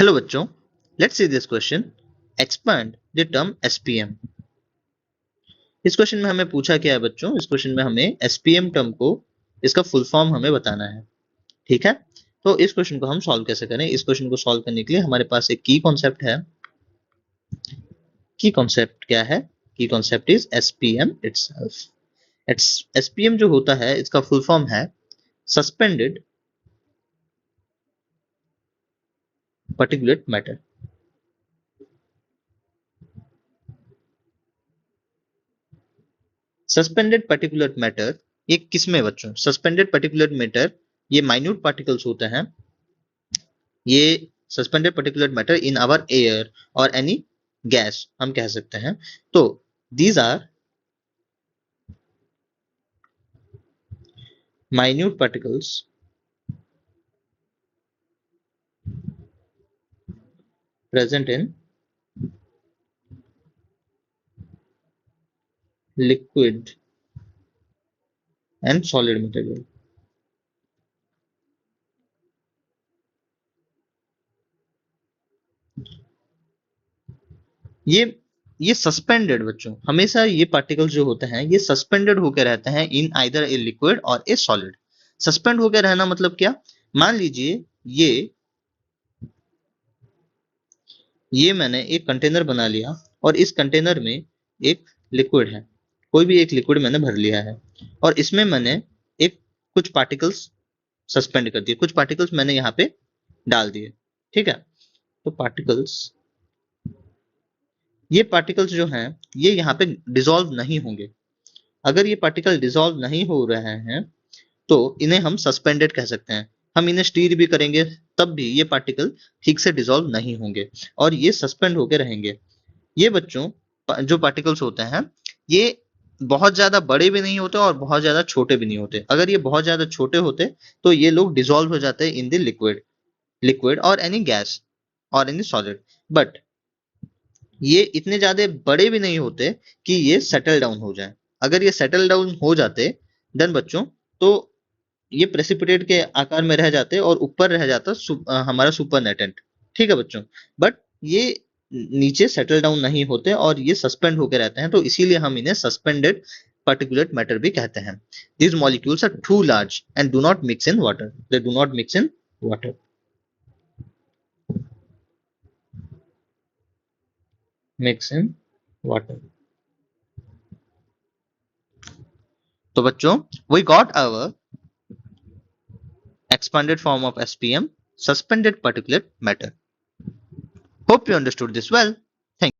Hello बच्चों, let's see this question. Expand the term SPM. इस question में हमें पूछा क्या है बच्चों? इस क्वेश्चन में हमें एसपीएम टर्म को, इसका फुल फॉर्म हमें बताना है। ठीक है, तो इस क्वेश्चन को हम सॉल्व कैसे करें? इस क्वेश्चन को सॉल्व करने के लिए हमारे पास एक की कॉन्सेप्ट है। की कॉन्सेप्ट क्या है? Key concept is SPM itself. SPM जो होता है इसका फुल फॉर्म है suspended particulate matter. Suspended particular matter ये किसमें बच्चों? सस्पेंडेड पार्टिकुलर मैटर ये माइन्यूट पार्टिकल्स होते हैं। ये suspended particular matter in our air और एनी गैस हम कह सकते हैं। तो these are minute particles present in liquid and solid material। ये सस्पेंडेड बच्चों, हमेशा ये पार्टिकल्स जो होते हैं ये सस्पेंडेड होकर रहते हैं इन आइदर ए लिक्विड और ए सॉलिड। सस्पेंड होकर रहना मतलब क्या? मान लीजिए ये मैंने एक कंटेनर बना लिया और इस कंटेनर में एक लिक्विड है, कोई भी एक लिक्विड मैंने भर लिया है और इसमें मैंने एक कुछ पार्टिकल्स सस्पेंड कर दिए, कुछ पार्टिकल्स मैंने यहाँ पे डाल दिए। ठीक है, तो ये पार्टिकल्स जो हैं ये यहाँ पे डिसॉल्व नहीं होंगे। अगर ये पार्टिकल डिसॉल्व नहीं हो रहे हैं तो इन्हें हम सस्पेंडेड कह सकते हैं। हम इन्हें स्टीर भी करेंगे तब भी ये पार्टिकल ठीक से डिसॉल्व नहीं होंगे और ये सस्पेंड होकर रहेंगे। ये बच्चों जो पार्टिकल्स होते हैं ये बहुत ज्यादा बड़े भी नहीं होते और बहुत ज्यादा छोटे भी नहीं होते। अगर ये बहुत ज्यादा छोटे होते तो ये लोग डिसॉल्व हो जाते हैं इन द लिक्विड और एनी गैस और एनी सॉलिड। बट ये इतने ज्यादा बड़े भी नहीं होते कि ये सेटल डाउन हो जाए। अगर ये सेटल डाउन हो जाते देन बच्चों तो ये प्रेसिपिटेट के आकार में रह जाते और ऊपर रह जाता हमारा सुपर नेटेंट। ठीक है बच्चों, बट ये नीचे सेटल डाउन नहीं होते और ये सस्पेंड होकर रहते हैं, तो इसीलिए हम इन्हें सस्पेंडेड पार्टिकुलेट मैटर भी कहते हैं। These molecules are too large and do not mix in water. They do not mix in water. Mix in water. तो बच्चों we got our expanded form of SPM, suspended particulate matter. Hope you understood this well.